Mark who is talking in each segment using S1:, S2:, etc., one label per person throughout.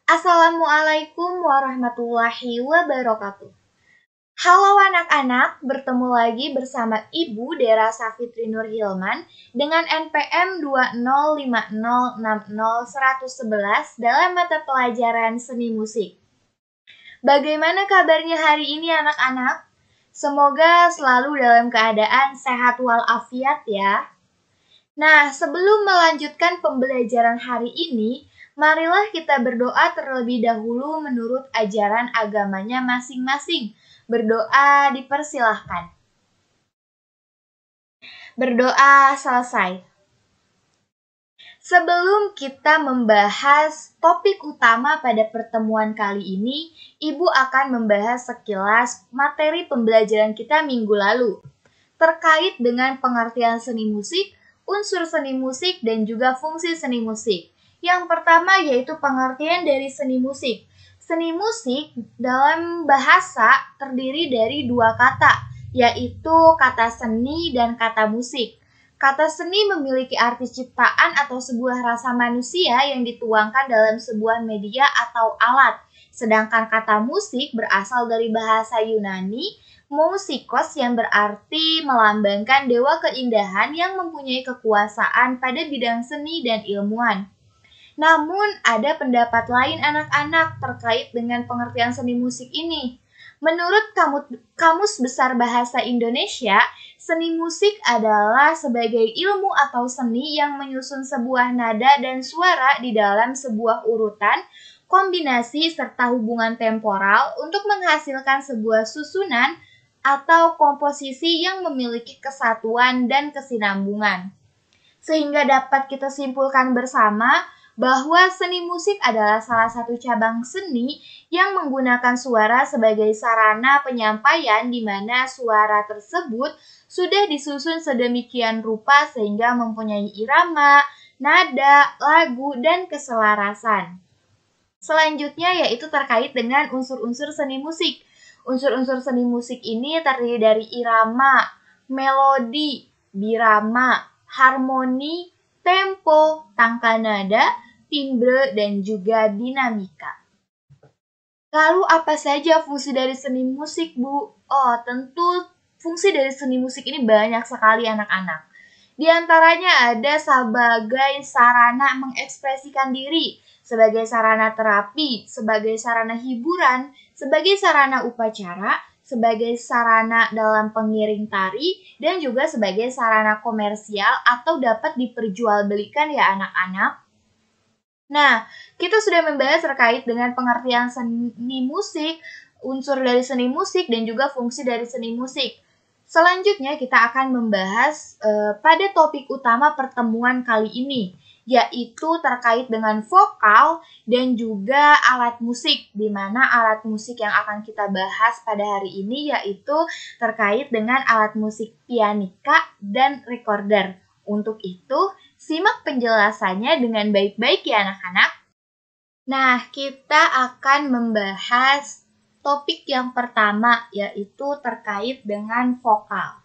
S1: Assalamualaikum warahmatullahi wabarakatuh. Halo anak-anak, bertemu lagi bersama Ibu Dera Safitri Nur Hilman dengan NPM 205060111 dalam mata pelajaran seni musik. Bagaimana kabarnya hari ini anak-anak? Semoga selalu dalam keadaan sehat walafiat ya. Nah, sebelum melanjutkan pembelajaran hari ini, marilah kita berdoa terlebih dahulu menurut ajaran agamanya masing-masing. Berdoa dipersilahkan. Berdoa selesai. Sebelum kita membahas topik utama pada pertemuan kali ini, Ibu akan membahas sekilas materi pembelajaran kita minggu lalu terkait dengan pengertian seni musik, unsur seni musik, dan juga fungsi seni musik. Yang pertama yaitu pengertian dari seni musik. Seni musik dalam bahasa terdiri dari dua kata, yaitu kata seni dan kata musik. Kata seni memiliki arti ciptaan atau sebuah rasa manusia yang dituangkan dalam sebuah media atau alat. Sedangkan kata musik berasal dari bahasa Yunani, musikos yang berarti melambangkan dewa keindahan yang mempunyai kekuasaan pada bidang seni dan ilmuwan. Namun ada pendapat lain anak-anak terkait dengan pengertian seni musik ini. Menurut Kamus Besar Bahasa Indonesia, seni musik adalah sebagai ilmu atau seni yang menyusun sebuah nada dan suara di dalam sebuah urutan, kombinasi serta hubungan temporal untuk menghasilkan sebuah susunan atau komposisi yang memiliki kesatuan dan kesinambungan. Sehingga dapat kita simpulkan bersama bahwa seni musik adalah salah satu cabang seni yang menggunakan suara sebagai sarana penyampaian di mana suara tersebut sudah disusun sedemikian rupa sehingga mempunyai irama, nada, lagu, dan keselarasan. Selanjutnya yaitu terkait dengan unsur-unsur seni musik. Unsur-unsur seni musik ini terdiri dari irama, melodi, birama, harmoni, tempo, tangka nada, timbre, dan juga dinamika. Lalu apa saja fungsi dari seni musik, Bu? Oh, tentu fungsi dari seni musik ini banyak sekali anak-anak. Di antaranya ada sebagai sarana mengekspresikan diri, sebagai sarana terapi, sebagai sarana hiburan, sebagai sarana upacara, sebagai sarana dalam pengiring tari, dan juga sebagai sarana komersial atau dapat diperjualbelikan ya anak-anak. Nah, kita sudah membahas terkait dengan pengertian seni musik, unsur dari seni musik, dan juga fungsi dari seni musik. Selanjutnya kita akan membahas pada topik utama pertemuan kali ini, yaitu terkait dengan vokal dan juga alat musik, di mana alat musik yang akan kita bahas pada hari ini yaitu terkait dengan alat musik pianika dan recorder. Untuk itu, simak penjelasannya dengan baik-baik ya anak-anak. Nah, kita akan membahas topik yang pertama, yaitu terkait dengan vokal.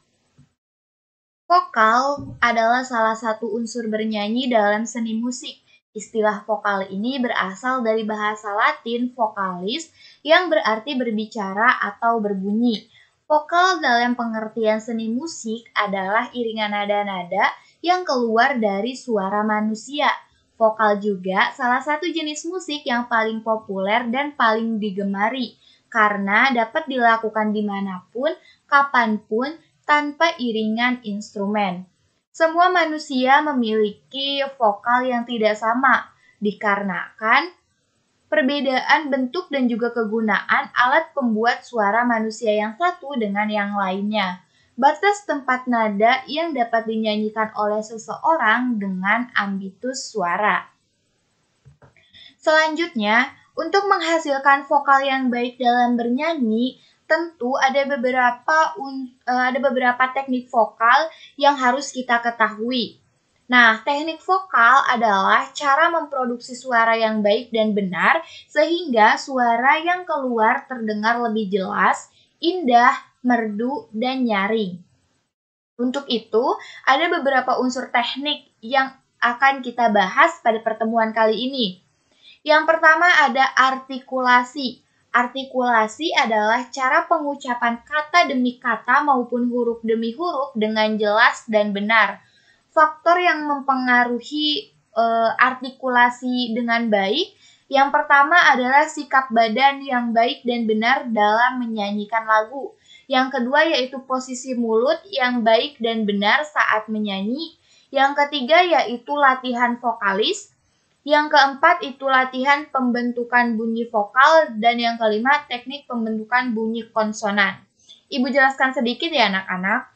S1: Vokal adalah salah satu unsur bernyanyi dalam seni musik. Istilah vokal ini berasal dari bahasa Latin vocalis yang berarti berbicara atau berbunyi. Vokal dalam pengertian seni musik adalah iringan nada-nada yang keluar dari suara manusia. Vokal juga salah satu jenis musik yang paling populer dan paling digemari karena dapat dilakukan dimanapun, kapanpun, tanpa iringan instrumen. Semua manusia memiliki vokal yang tidak sama, dikarenakan perbedaan bentuk dan juga kegunaan alat pembuat suara manusia yang satu dengan yang lainnya. Batas tempat nada yang dapat dinyanyikan oleh seseorang dengan ambitus suara. Selanjutnya, untuk menghasilkan vokal yang baik dalam bernyanyi, tentu ada beberapa teknik vokal yang harus kita ketahui. Nah, teknik vokal adalah cara memproduksi suara yang baik dan benar sehingga suara yang keluar terdengar lebih jelas, indah, merdu, dan nyaring. Untuk itu, ada beberapa unsur teknik yang akan kita bahas pada pertemuan kali ini. Yang pertama ada artikulasi. Artikulasi adalah cara pengucapan kata demi kata maupun huruf demi huruf dengan jelas dan benar. Faktor yang mempengaruhi artikulasi dengan baik, yang pertama adalah sikap badan yang baik dan benar dalam menyanyikan lagu. Yang kedua yaitu posisi mulut yang baik dan benar saat menyanyi. Yang ketiga yaitu latihan vokalis. Yang keempat itu latihan pembentukan bunyi vokal, dan yang kelima teknik pembentukan bunyi konsonan. Ibu jelaskan sedikit ya anak-anak.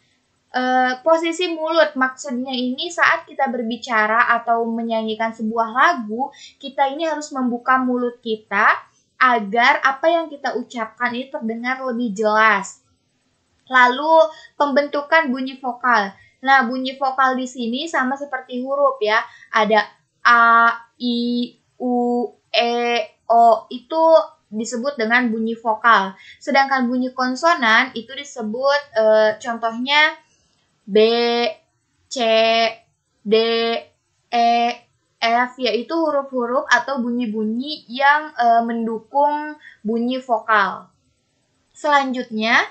S1: Posisi mulut maksudnya ini saat kita berbicara atau menyanyikan sebuah lagu, kita ini harus membuka mulut kita agar apa yang kita ucapkan ini terdengar lebih jelas. Lalu pembentukan bunyi vokal. Nah, bunyi vokal di sini sama seperti huruf ya. Ada A, I, U, E, O itu disebut dengan bunyi vokal. Sedangkan bunyi konsonan itu disebut contohnya B, C, D, E, F, yaitu huruf-huruf atau bunyi-bunyi yang mendukung bunyi vokal. Selanjutnya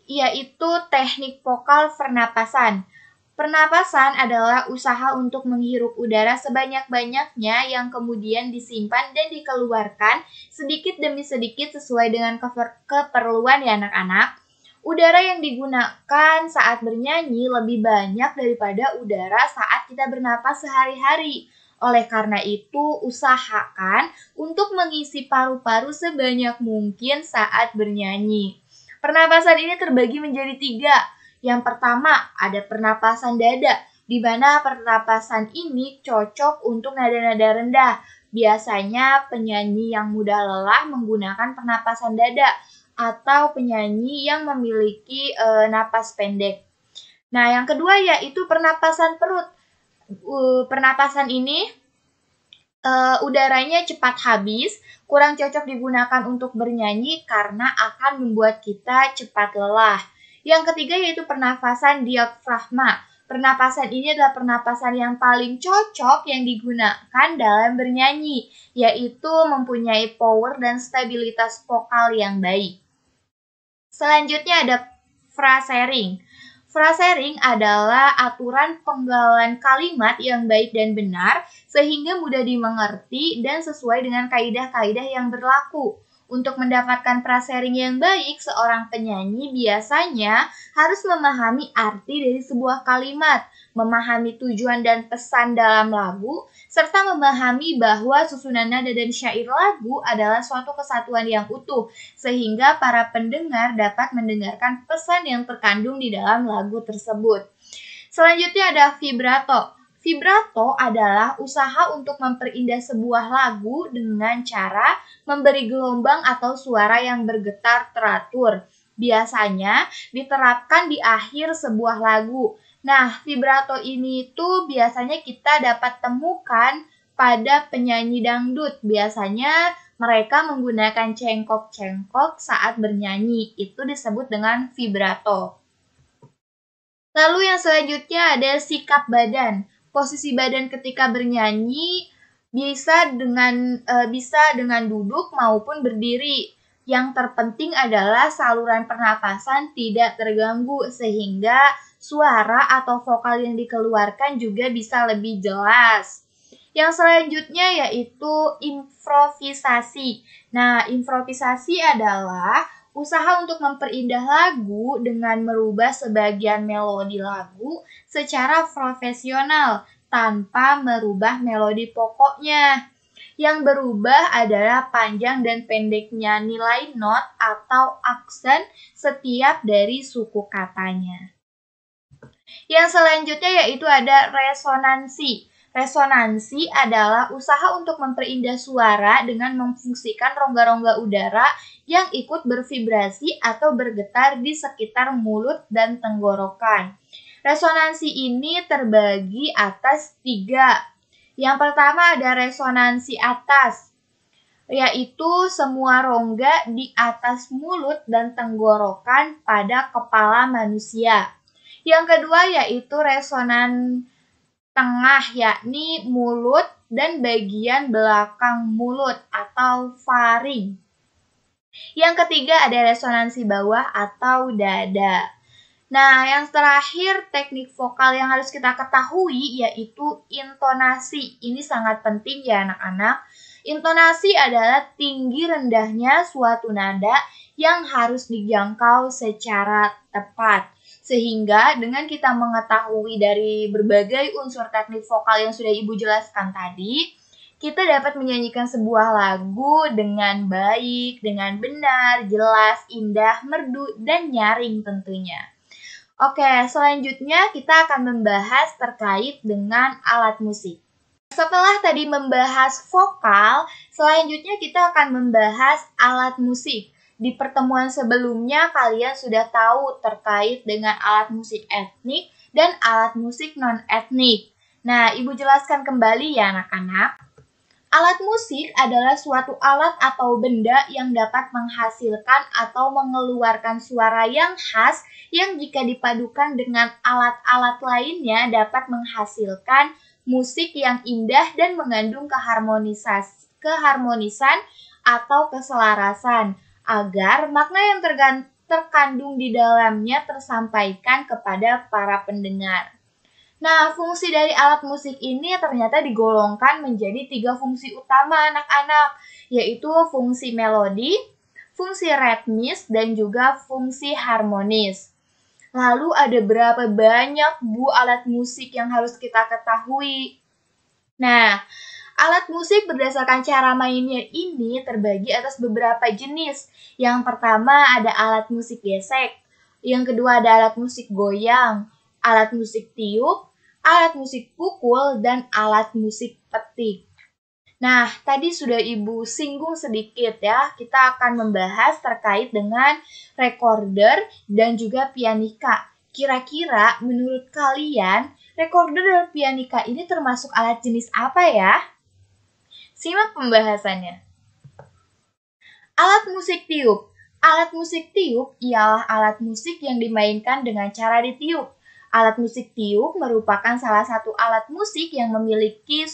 S1: yaitu teknik vokal pernapasan. Pernapasan adalah usaha untuk menghirup udara sebanyak-banyaknya yang kemudian disimpan dan dikeluarkan sedikit demi sedikit sesuai dengan keperluan ya anak-anak. Udara yang digunakan saat bernyanyi lebih banyak daripada udara saat kita bernapas sehari-hari. Oleh karena itu, usahakan untuk mengisi paru-paru sebanyak mungkin saat bernyanyi. Pernapasan ini terbagi menjadi 3. Yang pertama, ada pernapasan dada, di mana pernapasan ini cocok untuk nada-nada rendah. Biasanya penyanyi yang mudah lelah menggunakan pernapasan dada atau penyanyi yang memiliki napas pendek. Nah, yang kedua yaitu pernapasan perut. Pernapasan ini udaranya cepat habis, kurang cocok digunakan untuk bernyanyi karena akan membuat kita cepat lelah. Yang ketiga yaitu pernapasan diafragma. Pernapasan ini adalah pernapasan yang paling cocok yang digunakan dalam bernyanyi, yaitu mempunyai power dan stabilitas vokal yang baik. Selanjutnya ada phrasering. Phrasering adalah aturan penggalan kalimat yang baik dan benar sehingga mudah dimengerti dan sesuai dengan kaidah-kaidah yang berlaku. Untuk mendapatkan phrasering yang baik, seorang penyanyi biasanya harus memahami arti dari sebuah kalimat, memahami tujuan dan pesan dalam lagu, serta memahami bahwa susunan nada dan syair lagu adalah suatu kesatuan yang utuh, sehingga para pendengar dapat mendengarkan pesan yang terkandung di dalam lagu tersebut. Selanjutnya ada vibrato. Vibrato adalah usaha untuk memperindah sebuah lagu dengan cara memberi gelombang atau suara yang bergetar teratur. Biasanya diterapkan di akhir sebuah lagu. Nah, vibrato ini tuh biasanya kita dapat temukan pada penyanyi dangdut. Biasanya mereka menggunakan cengkok-cengkok saat bernyanyi. Itu disebut dengan vibrato. Lalu yang selanjutnya ada sikap badan. Posisi badan ketika bernyanyi bisa dengan duduk maupun berdiri. Yang terpenting adalah saluran pernapasan tidak terganggu sehingga suara atau vokal yang dikeluarkan juga bisa lebih jelas. Yang selanjutnya yaitu improvisasi. Nah, improvisasi adalah usaha untuk memperindah lagu dengan merubah sebagian melodi lagu secara profesional tanpa merubah melodi pokoknya. Yang berubah adalah panjang dan pendeknya nilai not atau aksen setiap dari suku katanya. Yang selanjutnya yaitu ada resonansi. Resonansi adalah usaha untuk memperindah suara dengan memfungsikan rongga-rongga udara yang ikut bervibrasi atau bergetar di sekitar mulut dan tenggorokan. Resonansi ini terbagi atas 3. Yang pertama ada resonansi atas, yaitu semua rongga di atas mulut dan tenggorokan pada kepala manusia. Yang kedua yaitu resonan tengah, yakni mulut, dan bagian belakang mulut atau faring. Yang ketiga ada resonansi bawah atau dada. Nah, yang terakhir teknik vokal yang harus kita ketahui yaitu intonasi. Ini sangat penting ya anak-anak. Intonasi adalah tinggi rendahnya suatu nada yang harus dijangkau secara tepat. Sehingga dengan kita mengetahui dari berbagai unsur teknik vokal yang sudah Ibu jelaskan tadi, kita dapat menyanyikan sebuah lagu dengan baik, dengan benar, jelas, indah, merdu, dan nyaring tentunya. Oke, selanjutnya kita akan membahas terkait dengan alat musik. Setelah tadi membahas vokal, selanjutnya kita akan membahas alat musik. Di pertemuan sebelumnya kalian sudah tahu terkait dengan alat musik etnik dan alat musik non-etnik. Nah, Ibu jelaskan kembali ya anak-anak. Alat musik adalah suatu alat atau benda yang dapat menghasilkan atau mengeluarkan suara yang khas yang jika dipadukan dengan alat-alat lainnya dapat menghasilkan musik yang indah dan mengandung keharmonisan atau keselarasan agar makna yang terkandung di dalamnya tersampaikan kepada para pendengar. Nah, fungsi dari alat musik ini ternyata digolongkan menjadi 3 fungsi utama anak-anak, yaitu fungsi melodi, fungsi ritmis, dan juga fungsi harmonis. Lalu ada berapa banyak alat musik yang harus kita ketahui? Nah, alat musik berdasarkan cara mainnya ini terbagi atas beberapa jenis. Yang pertama ada alat musik gesek, yang kedua ada alat musik goyang, alat musik tiup, alat musik pukul, dan alat musik petik. Nah, tadi sudah Ibu singgung sedikit ya, kita akan membahas terkait dengan recorder dan juga pianika. Kira-kira menurut kalian, recorder dan pianika ini termasuk alat jenis apa ya? Simak pembahasannya. Alat musik tiup. Alat musik tiup ialah alat musik yang dimainkan dengan cara ditiup. Alat musik tiup merupakan salah satu alat musik yang memiliki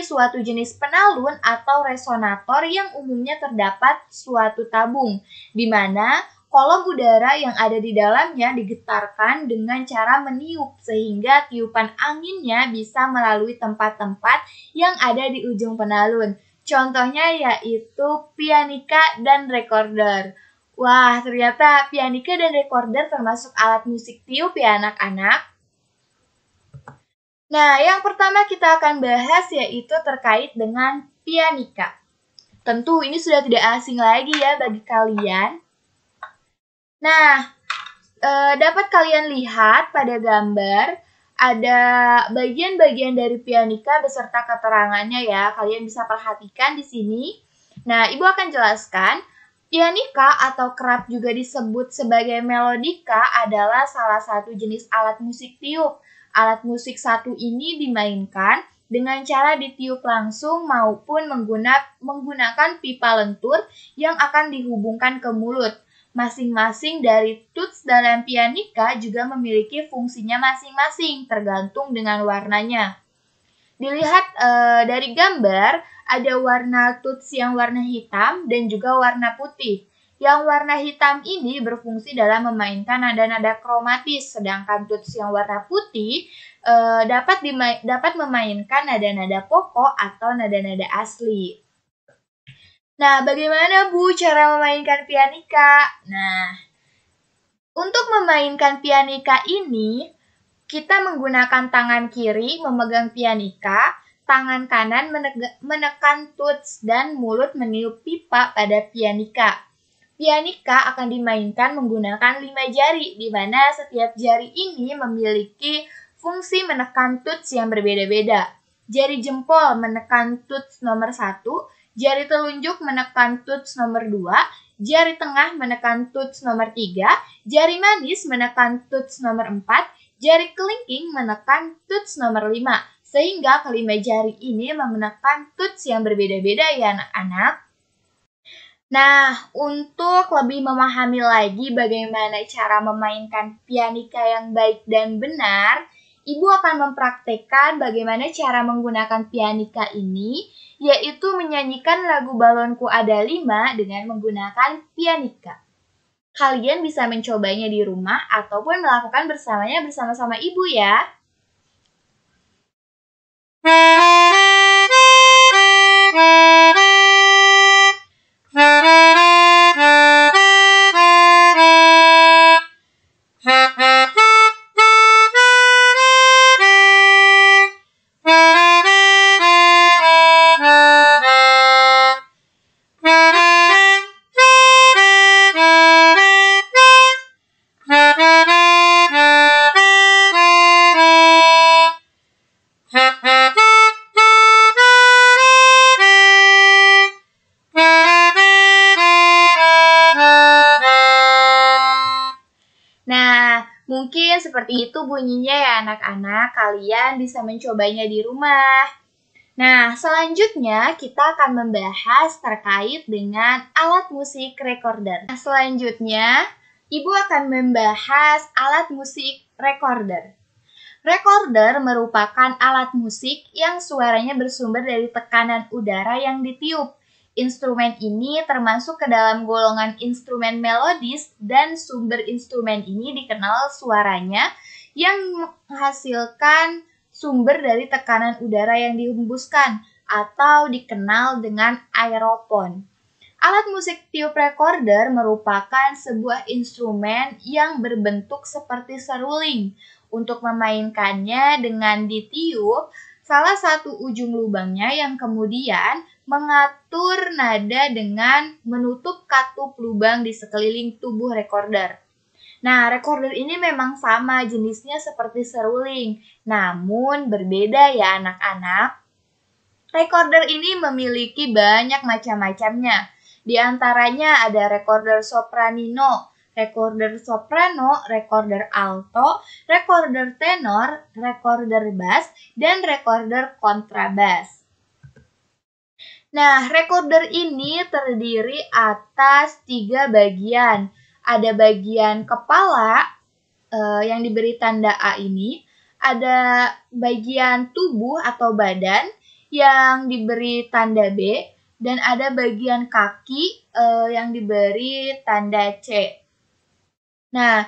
S1: suatu jenis penalun atau resonator yang umumnya terdapat suatu tabung, di mana kolom udara yang ada di dalamnya digetarkan dengan cara meniup sehingga tiupan anginnya bisa melalui tempat-tempat yang ada di ujung penalun. Contohnya yaitu pianika dan recorder. Wah, ternyata pianika dan recorder termasuk alat musik tiup ya anak-anak. Nah, yang pertama kita akan bahas yaitu terkait dengan pianika. Tentu ini sudah tidak asing lagi ya bagi kalian. Nah, dapat kalian lihat pada gambar ada bagian-bagian dari pianika beserta keterangannya ya. Kalian bisa perhatikan di sini. Nah, Ibu akan jelaskan. Pianika atau kerap juga disebut sebagai melodika adalah salah satu jenis alat musik tiup. Alat musik satu ini dimainkan dengan cara ditiup langsung maupun menggunakan pipa lentur yang akan dihubungkan ke mulut. Masing-masing dari tuts dalam pianika juga memiliki fungsinya masing-masing tergantung dengan warnanya. Dilihat dari gambar, ada warna tuts yang warna hitam dan juga warna putih. Yang warna hitam ini berfungsi dalam memainkan nada-nada kromatis, sedangkan tuts yang warna putih dapat memainkan nada-nada pokok atau nada-nada asli. Nah, bagaimana Bu cara memainkan pianika? Nah, untuk memainkan pianika ini, kita menggunakan tangan kiri memegang pianika, tangan kanan menekan tuts dan mulut meniup pipa pada pianika. Pianika akan dimainkan menggunakan 5 jari, di mana setiap jari ini memiliki fungsi menekan tuts yang berbeda-beda. Jari jempol menekan tuts nomor 1, jari telunjuk menekan tuts nomor 2, jari tengah menekan tuts nomor 3, jari manis menekan tuts nomor 4, jari kelingking menekan tuts nomor 5, sehingga kelima jari ini menekan tuts yang berbeda-beda ya anak-anak. Nah, untuk lebih memahami lagi bagaimana cara memainkan pianika yang baik dan benar, Ibu akan mempraktekkan bagaimana cara menggunakan pianika ini, yaitu menyanyikan lagu Balonku Ada 5 dengan menggunakan pianika. Kalian bisa mencobanya di rumah ataupun melakukan bersamanya bersama-sama ibu ya. Nah, mungkin seperti itu bunyinya ya anak-anak, kalian bisa mencobanya di rumah. Nah, selanjutnya kita akan membahas terkait dengan alat musik recorder. Nah, selanjutnya, Ibu akan membahas alat musik recorder. Recorder merupakan alat musik yang suaranya bersumber dari tekanan udara yang ditiup. Instrumen ini termasuk ke dalam golongan instrumen melodis dan sumber instrumen ini dikenal suaranya yang menghasilkan sumber dari tekanan udara yang dihembuskan atau dikenal dengan aeropon. Alat musik tiup recorder merupakan sebuah instrumen yang berbentuk seperti seruling. Untuk memainkannya dengan ditiup, salah satu ujung lubangnya yang kemudian mengatur nada dengan menutup katup lubang di sekeliling tubuh recorder. Nah, recorder ini memang sama jenisnya seperti seruling, namun berbeda ya anak-anak. Recorder ini memiliki banyak macam-macamnya. Di antaranya ada recorder sopranino, recorder soprano, recorder alto, recorder tenor, recorder bass, dan recorder kontrabas. Nah, recorder ini terdiri atas 3 bagian. Ada bagian kepala yang diberi tanda A ini, ada bagian tubuh atau badan yang diberi tanda B, dan ada bagian kaki yang diberi tanda C. Nah,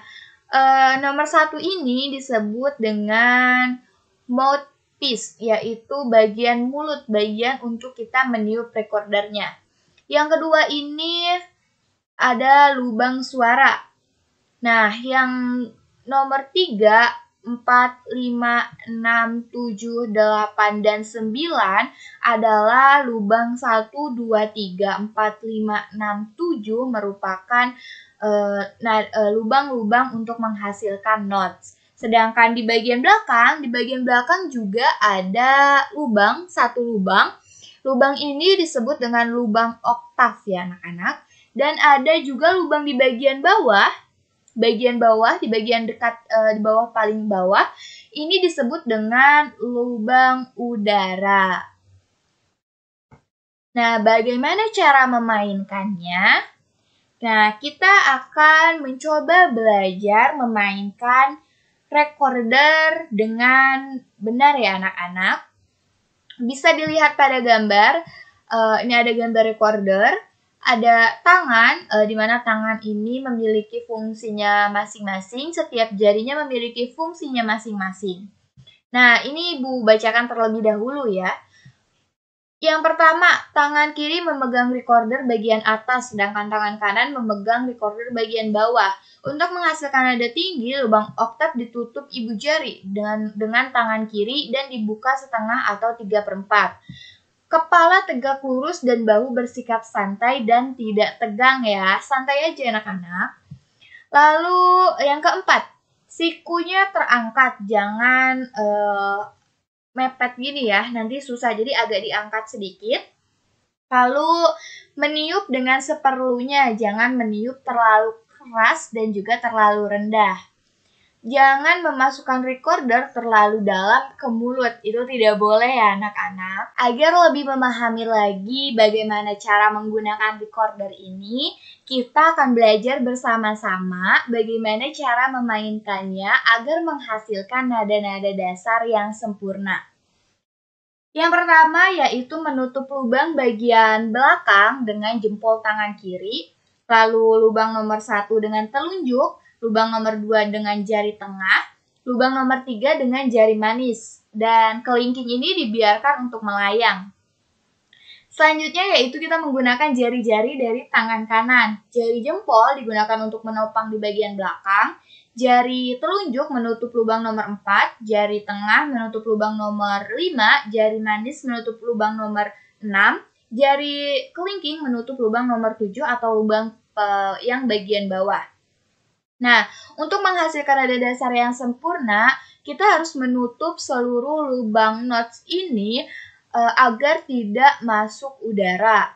S1: nomor 1 ini disebut dengan mouthpiece, yaitu bagian mulut, bagian untuk kita meniup recordernya. Yang kedua ini ada lubang suara. Nah, yang nomor 3, 4, 5, 6, 7, 8, dan 9 adalah lubang 1, 2, 3, 4, 5, 6, 7 merupakan lubang-lubang untuk menghasilkan notes. Sedangkan di bagian belakang juga ada lubang, 1 lubang. Lubang ini disebut dengan lubang oktav ya anak-anak. Dan ada juga lubang di bagian bawah, di bagian dekat di bawah paling bawah, ini disebut dengan lubang udara. Nah, bagaimana cara memainkannya? Nah, kita akan mencoba belajar memainkan recorder dengan benar ya anak-anak. Bisa dilihat pada gambar, ini ada gambar recorder. Ada tangan, di mana tangan ini memiliki fungsinya masing-masing, setiap jarinya memiliki fungsinya masing-masing. Nah, ini Ibu bacakan terlebih dahulu ya. Yang pertama, tangan kiri memegang recorder bagian atas, sedangkan tangan kanan memegang recorder bagian bawah. Untuk menghasilkan nada tinggi, lubang oktav ditutup ibu jari dengan tangan kiri dan dibuka setengah atau 3/4. Kepala tegak lurus dan bahu bersikap santai dan tidak tegang ya. Santai aja anak-anak. Lalu yang keempat, sikunya terangkat. Jangan mepet gini ya. Nanti susah. Jadi agak diangkat sedikit. Lalu meniup dengan seperlunya. Jangan meniup terlalu keras dan juga terlalu rendah. Jangan memasukkan recorder terlalu dalam ke mulut, itu tidak boleh ya anak-anak. Agar lebih memahami lagi bagaimana cara menggunakan recorder ini, kita akan belajar bersama-sama bagaimana cara memainkannya agar menghasilkan nada-nada dasar yang sempurna. Yang pertama yaitu menutup lubang bagian belakang dengan jempol tangan kiri, lalu lubang nomor 1 dengan telunjuk, lubang nomor 2 dengan jari tengah, lubang nomor 3 dengan jari manis, dan kelingking ini dibiarkan untuk melayang. Selanjutnya yaitu kita menggunakan jari-jari dari tangan kanan. Jari jempol digunakan untuk menopang di bagian belakang, jari telunjuk menutup lubang nomor 4, jari tengah menutup lubang nomor 5, jari manis menutup lubang nomor 6, jari kelingking menutup lubang nomor 7 atau lubang yang bagian bawah. Nah, untuk menghasilkan nada dasar yang sempurna, kita harus menutup seluruh lubang notes ini agar tidak masuk udara.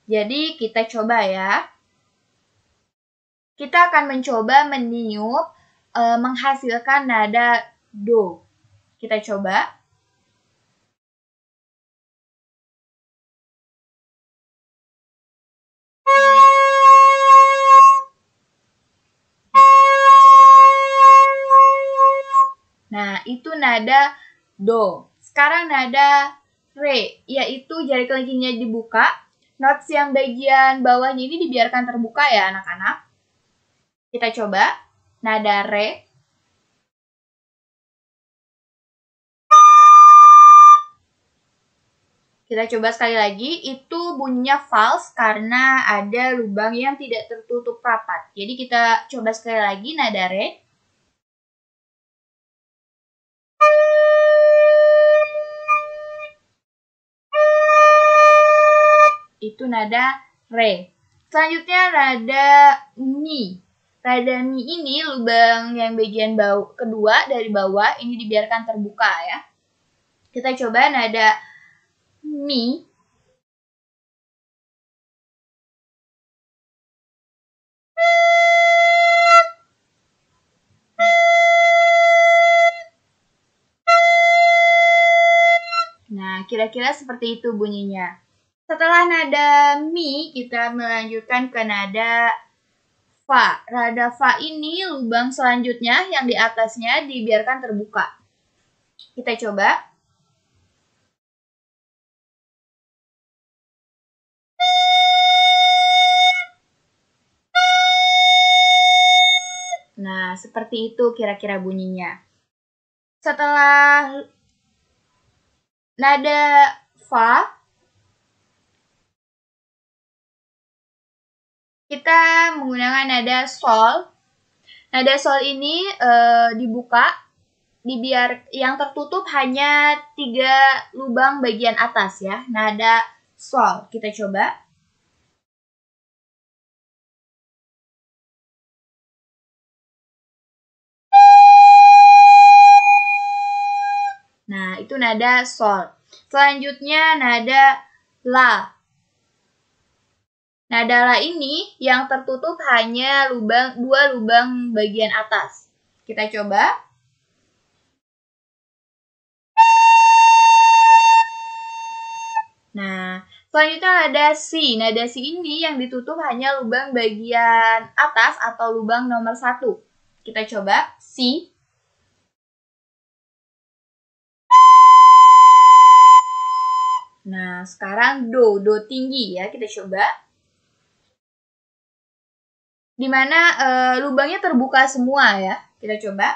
S1: Jadi, kita coba ya. Kita akan mencoba meniup menghasilkan nada do. Kita coba. Nah, itu nada do. Sekarang nada re, yaitu jari kelingkingnya dibuka. Notes yang bagian bawahnya ini dibiarkan terbuka ya anak-anak. Kita coba. Nada re. Kita coba sekali lagi, itu bunyinya false karena ada lubang yang tidak tertutup rapat. Jadi kita coba sekali lagi nada re. Itu nada re. Selanjutnya nada mi. Nada mi ini lubang yang bagian kedua dari bawah ini dibiarkan terbuka ya. Kita coba nada mi. Nah, kira-kira seperti itu bunyinya. Setelah nada mi, kita melanjutkan ke nada fa. Nada fa ini lubang selanjutnya yang di atasnya dibiarkan terbuka. Kita coba. Nah, seperti itu kira-kira bunyinya. Setelah nada fa, kita menggunakan nada sol. Nada sol ini dibuka, yang tertutup hanya 3 lubang bagian atas ya. Nada sol. Kita coba. Nah, itu nada sol. Selanjutnya nada la. Nada la ini yang tertutup hanya 2 lubang bagian atas. Kita coba. Nah, selanjutnya nada si. Nada si ini yang ditutup hanya lubang bagian atas atau lubang nomor 1. Kita coba. Si. Nah, sekarang do. Do tinggi ya. Kita coba. Dimana lubangnya terbuka semua ya. Kita coba.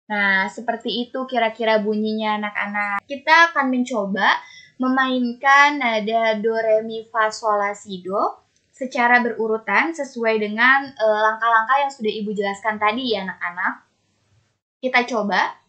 S1: Nah, seperti itu kira-kira bunyinya anak-anak. Kita akan mencoba memainkan nada do, re, mi, fa, sol, la, si, do secara berurutan sesuai dengan langkah-langkah yang sudah Ibu jelaskan tadi ya anak-anak. Kita coba.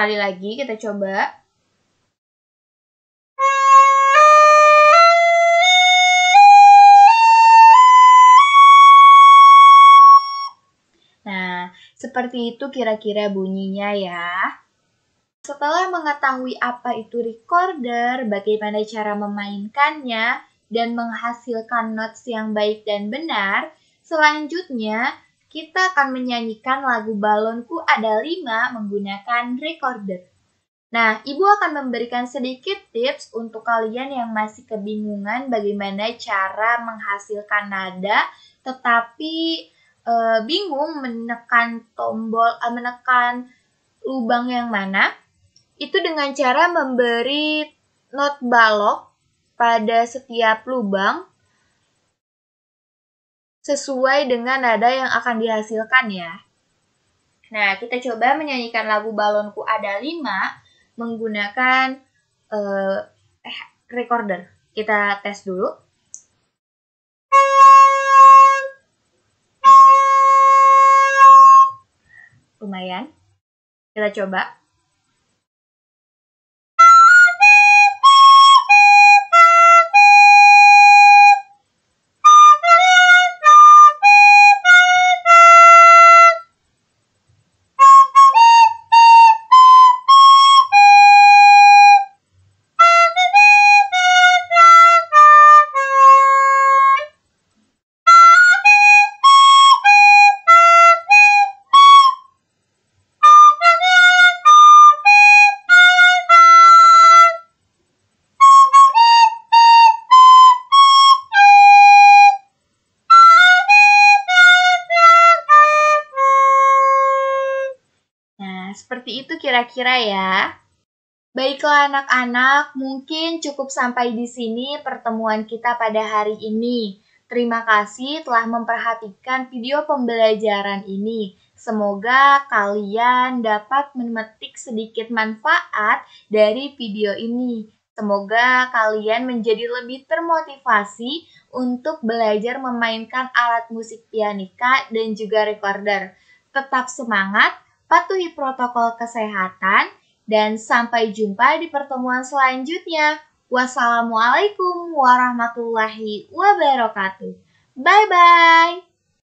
S1: Sekali lagi kita coba. Nah, seperti itu kira-kira bunyinya ya. Setelah mengetahui apa itu recorder, bagaimana cara memainkannya, dan menghasilkan notes yang baik dan benar, selanjutnya kita akan menyanyikan lagu Balonku Ada 5 menggunakan recorder. Nah, Ibu akan memberikan sedikit tips untuk kalian yang masih kebingungan bagaimana cara menghasilkan nada, tetapi bingung menekan menekan lubang yang mana. Itu dengan cara memberi not balok pada setiap lubang sesuai dengan nada yang akan dihasilkan ya. Nah, kita coba menyanyikan lagu Balonku Ada 5 menggunakan recorder. Kita tes dulu. Lumayan. Kita coba. Seperti itu kira-kira ya. Baiklah anak-anak, mungkin cukup sampai di sini pertemuan kita pada hari ini. Terima kasih telah memperhatikan video pembelajaran ini. Semoga kalian dapat memetik sedikit manfaat dari video ini. Semoga kalian menjadi lebih termotivasi untuk belajar memainkan alat musik pianika dan juga recorder. Tetap semangat, patuhi protokol kesehatan, dan sampai jumpa di pertemuan selanjutnya. Wassalamualaikum warahmatullahi wabarakatuh. Bye-bye.